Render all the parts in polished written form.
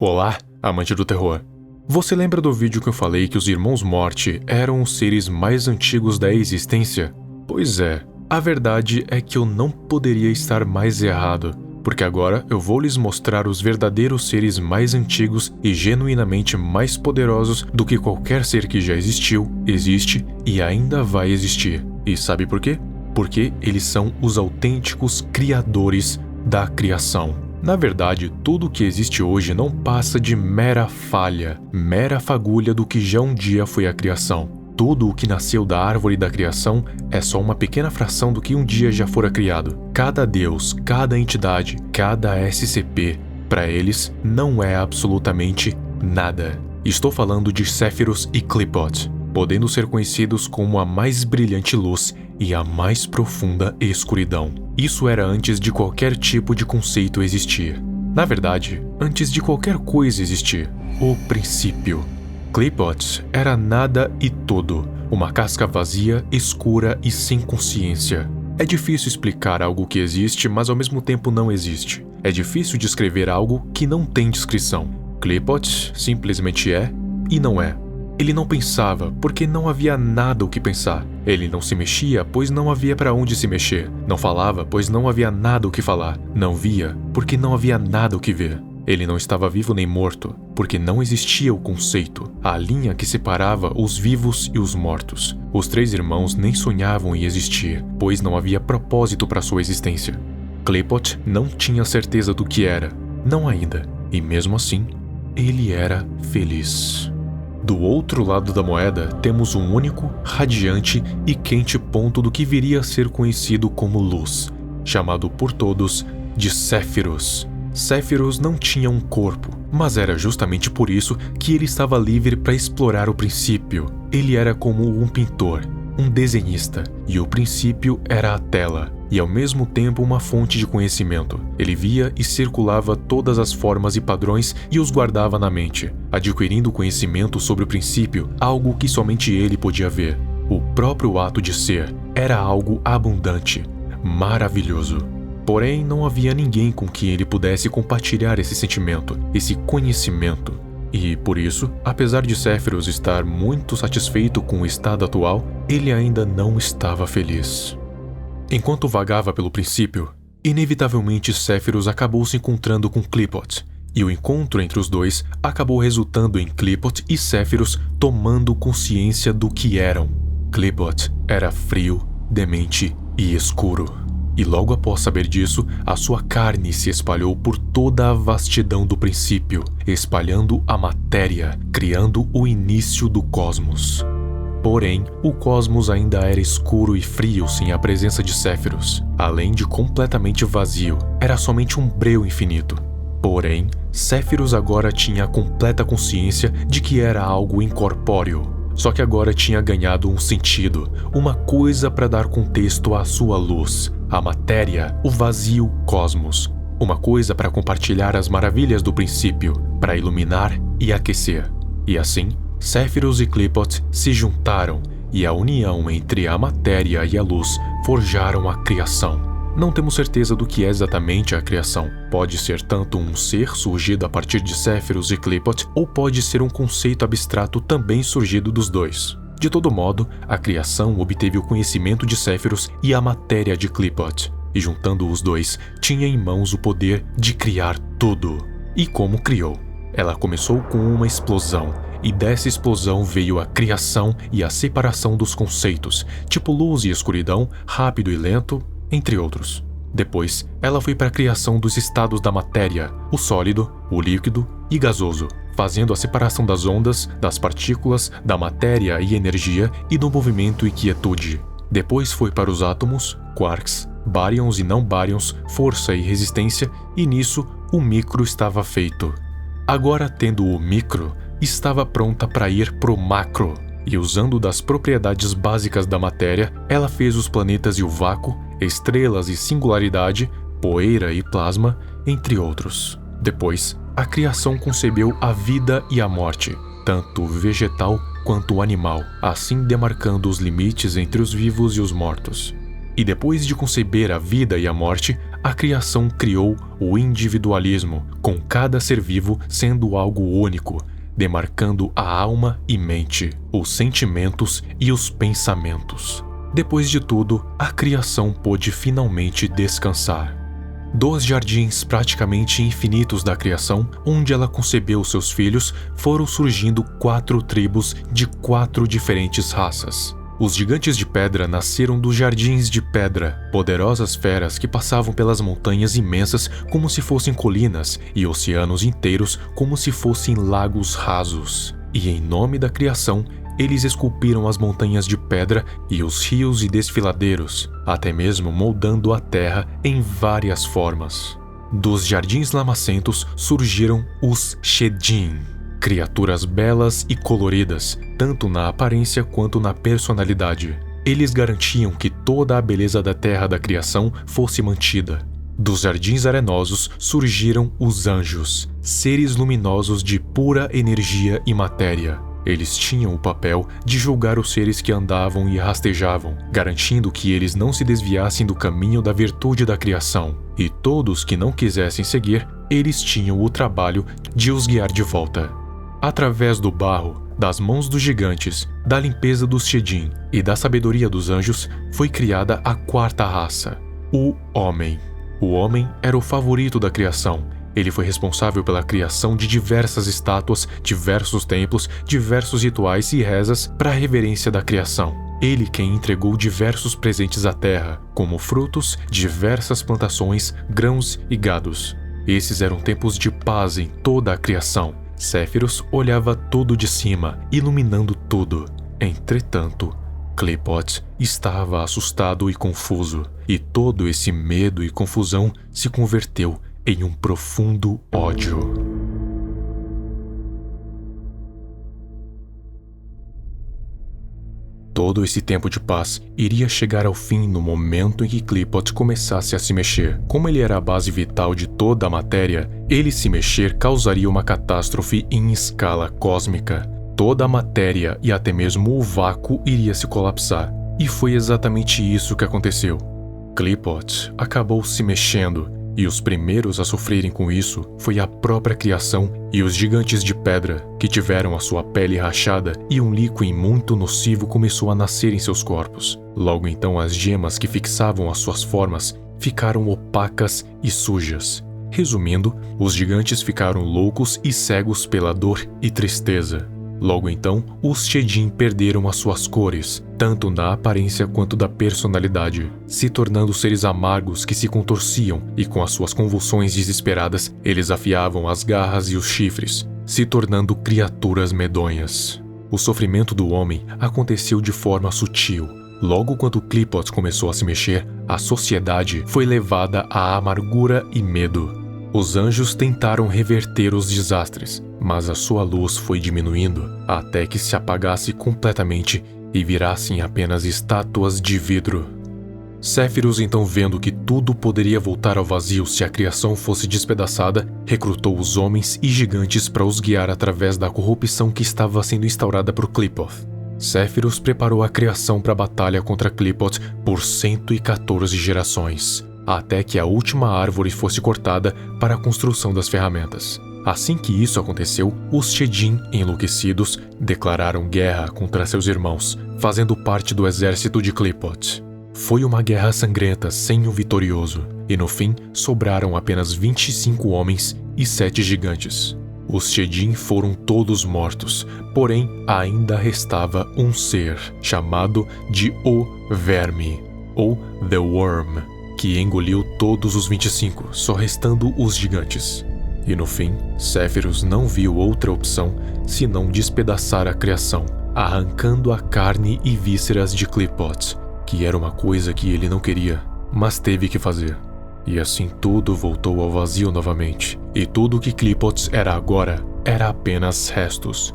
Olá, amante do terror. Você lembra do vídeo que eu falei que os Irmãos Morte eram os seres mais antigos da existência? Pois é, a verdade é que eu não poderia estar mais errado, porque agora eu vou lhes mostrar os verdadeiros seres mais antigos e genuinamente mais poderosos do que qualquer ser que já existiu, existe e ainda vai existir. E sabe por quê? Porque eles são os autênticos criadores da criação. Na verdade, tudo o que existe hoje não passa de mera falha, mera fagulha do que já um dia foi a criação. Tudo o que nasceu da árvore da criação é só uma pequena fração do que um dia já fora criado. Cada deus, cada entidade, cada SCP, para eles, não é absolutamente nada. Estou falando de Sephiroth e Qliphoth, podendo ser conhecidos como a mais brilhante luz e a mais profunda escuridão. Isso era antes de qualquer tipo de conceito existir. Na verdade, antes de qualquer coisa existir. O princípio. Qliphoth era nada e tudo, uma casca vazia, escura e sem consciência. É difícil explicar algo que existe, mas ao mesmo tempo não existe. É difícil descrever algo que não tem descrição. Qliphoth simplesmente é e não é. Ele não pensava, porque não havia nada o que pensar. Ele não se mexia, pois não havia para onde se mexer. Não falava, pois não havia nada o que falar. Não via, porque não havia nada o que ver. Ele não estava vivo nem morto, porque não existia o conceito, a linha que separava os vivos e os mortos. Os três irmãos nem sonhavam em existir, pois não havia propósito para sua existência. Qliphoth não tinha certeza do que era, não ainda, e mesmo assim, ele era feliz. Do outro lado da moeda, temos um único, radiante e quente ponto do que viria a ser conhecido como luz, chamado por todos de Sephiroth. Sephiroth não tinha um corpo, mas era justamente por isso que ele estava livre para explorar o princípio. Ele era como um pintor, um desenhista, e o princípio era a tela, e ao mesmo tempo uma fonte de conhecimento. Ele via e circulava todas as formas e padrões e os guardava na mente, adquirindo conhecimento sobre o princípio, algo que somente ele podia ver. O próprio ato de ser era algo abundante, maravilhoso. Porém, não havia ninguém com quem ele pudesse compartilhar esse sentimento, esse conhecimento. E, por isso, apesar de Sephiroth estar muito satisfeito com o estado atual, ele ainda não estava feliz. Enquanto vagava pelo princípio, inevitavelmente Sephiroth acabou se encontrando com Qliphoth, e o encontro entre os dois acabou resultando em Qliphoth e Sephiroth tomando consciência do que eram. Qliphoth era frio, demente e escuro. E logo após saber disso, a sua carne se espalhou por toda a vastidão do princípio, espalhando a matéria, criando o início do cosmos. Porém, o cosmos ainda era escuro e frio sem a presença de Sephiroth. Além de completamente vazio, era somente um breu infinito. Porém, Sephiroth agora tinha a completa consciência de que era algo incorpóreo. Só que agora tinha ganhado um sentido, uma coisa para dar contexto à sua luz, a matéria, o vazio cosmos. Uma coisa para compartilhar as maravilhas do princípio, para iluminar e aquecer. E assim, Sephiroth e Qliphoth se juntaram, e a união entre a matéria e a luz forjaram a criação. Não temos certeza do que é exatamente a criação. Pode ser tanto um ser surgido a partir de Sephiroth e Qliphoth, ou pode ser um conceito abstrato também surgido dos dois. De todo modo, a criação obteve o conhecimento de Sephiroth e a matéria de Qliphoth, e juntando os dois, tinha em mãos o poder de criar tudo. E como criou? Ela começou com uma explosão, e dessa explosão veio a criação e a separação dos conceitos, tipo luz e escuridão, rápido e lento, entre outros. Depois, ela foi para a criação dos estados da matéria, o sólido, o líquido e gasoso, fazendo a separação das ondas, das partículas, da matéria e energia e do movimento e quietude. Depois foi para os átomos, quarks, baryons e não baryons, força e resistência, e nisso o micro estava feito. Agora, tendo o micro, estava pronta para ir pro macro, e usando das propriedades básicas da matéria, ela fez os planetas e o vácuo, estrelas e singularidade, poeira e plasma, entre outros. Depois, a criação concebeu a vida e a morte, tanto vegetal quanto animal, assim demarcando os limites entre os vivos e os mortos. E depois de conceber a vida e a morte, a criação criou o individualismo, com cada ser vivo sendo algo único, demarcando a alma e mente, os sentimentos e os pensamentos. Depois de tudo, a criação pôde finalmente descansar. Dos jardins praticamente infinitos da criação, onde ela concebeu seus filhos, foram surgindo 4 tribos de 4 diferentes raças. Os gigantes de pedra nasceram dos jardins de pedra, poderosas feras que passavam pelas montanhas imensas como se fossem colinas e oceanos inteiros como se fossem lagos rasos. E em nome da criação, eles esculpiram as montanhas de pedra e os rios e desfiladeiros, até mesmo moldando a terra em várias formas. Dos jardins lamacentos surgiram os Shedin, criaturas belas e coloridas, tanto na aparência quanto na personalidade. Eles garantiam que toda a beleza da terra da criação fosse mantida. Dos jardins arenosos surgiram os anjos, seres luminosos de pura energia e matéria. Eles tinham o papel de julgar os seres que andavam e rastejavam, garantindo que eles não se desviassem do caminho da virtude da criação, e todos que não quisessem seguir, eles tinham o trabalho de os guiar de volta. Através do barro, das mãos dos gigantes, da limpeza dos Shedin e da sabedoria dos anjos, foi criada a 4ª raça, o Homem. O Homem era o favorito da criação. Ele foi responsável pela criação de diversas estátuas, diversos templos, diversos rituais e rezas para a reverência da criação. Ele quem entregou diversos presentes à terra, como frutos, diversas plantações, grãos e gados. Esses eram tempos de paz em toda a criação. Séfiros olhava tudo de cima, iluminando tudo. Entretanto, Qliphoth estava assustado e confuso, e todo esse medo e confusão se converteu em um profundo ódio. Todo esse tempo de paz iria chegar ao fim no momento em que Qliphoth começasse a se mexer. Como ele era a base vital de toda a matéria, ele se mexer causaria uma catástrofe em escala cósmica. Toda a matéria e até mesmo o vácuo iria se colapsar. E foi exatamente isso que aconteceu. Qliphoth acabou se mexendo, e os primeiros a sofrerem com isso foi a própria criação e os gigantes de pedra, que tiveram a sua pele rachada e um líquido muito nocivo começou a nascer em seus corpos. Logo então as gemas que fixavam as suas formas ficaram opacas e sujas. Resumindo, os gigantes ficaram loucos e cegos pela dor e tristeza. Logo então, os Shedin perderam as suas cores, tanto na aparência quanto da personalidade, se tornando seres amargos que se contorciam e com as suas convulsões desesperadas, eles afiavam as garras e os chifres, se tornando criaturas medonhas. O sofrimento do homem aconteceu de forma sutil. Logo quando Qliphoth começou a se mexer, a sociedade foi levada à amargura e medo. Os anjos tentaram reverter os desastres, mas a sua luz foi diminuindo até que se apagasse completamente e virassem apenas estátuas de vidro. Séfiros, então vendo que tudo poderia voltar ao vazio se a criação fosse despedaçada, recrutou os homens e gigantes para os guiar através da corrupção que estava sendo instaurada por Qliphoth. Séfiros preparou a criação para a batalha contra Qliphoth por 114 gerações, até que a última árvore fosse cortada para a construção das ferramentas. Assim que isso aconteceu, os Shedin, enlouquecidos, declararam guerra contra seus irmãos, fazendo parte do exército de Qliphoth. Foi uma guerra sangrenta sem um vitorioso, e no fim sobraram apenas 25 homens e 7 gigantes. Os Shedin foram todos mortos, porém ainda restava um ser, chamado de O Verme, ou The Worm, que engoliu todos os 25, só restando os gigantes. E no fim, Séfiros não viu outra opção senão despedaçar a criação, arrancando a carne e vísceras de Qliphoth, que era uma coisa que ele não queria, mas teve que fazer. E assim tudo voltou ao vazio novamente, e tudo o que Qliphoth era agora era apenas restos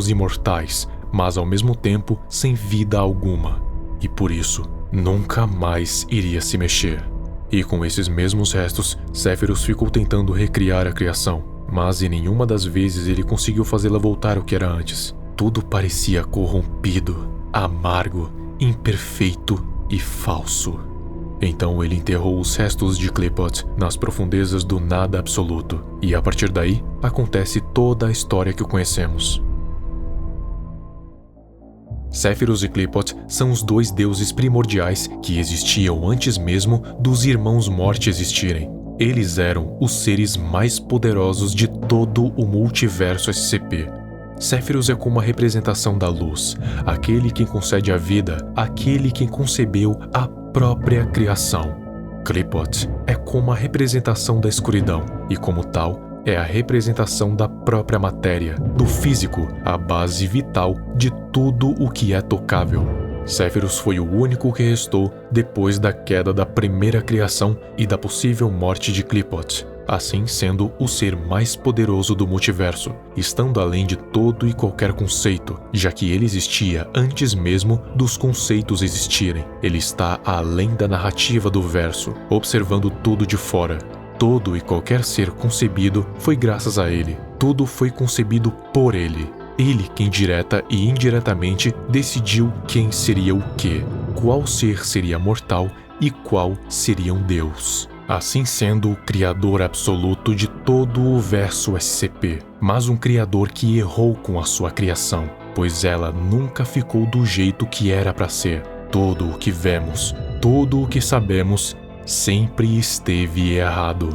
imortais, mas ao mesmo tempo sem vida alguma, e por isso nunca mais iria se mexer. E com esses mesmos restos, Séfiros ficou tentando recriar a criação, mas em nenhuma das vezes ele conseguiu fazê-la voltar ao que era antes. Tudo parecia corrompido, amargo, imperfeito e falso. Então ele enterrou os restos de Qliphoth nas profundezas do nada absoluto, e a partir daí acontece toda a história que conhecemos. Sephiroth e Qliphoth são os dois deuses primordiais que existiam antes mesmo dos Irmãos Morte existirem. Eles eram os seres mais poderosos de todo o multiverso SCP. Sephiroth é como a representação da luz, aquele quem concede a vida, aquele quem concebeu a própria criação. Qliphoth é como a representação da escuridão e, como tal, é a representação da própria matéria, do físico, a base vital de tudo o que é tocável. Sephiroth foi o único que restou depois da queda da primeira criação e da possível morte de Qliphoth, assim sendo o ser mais poderoso do multiverso, estando além de todo e qualquer conceito, já que ele existia antes mesmo dos conceitos existirem. Ele está além da narrativa do verso, observando tudo de fora. Todo e qualquer ser concebido foi graças a ele. Tudo foi concebido por ele. Ele quem direta e indiretamente decidiu quem seria o quê, qual ser seria mortal e qual seria um deus. Assim sendo o criador absoluto de todo o verso SCP, mas um criador que errou com a sua criação, pois ela nunca ficou do jeito que era para ser. Tudo o que vemos, tudo o que sabemos, sempre esteve errado.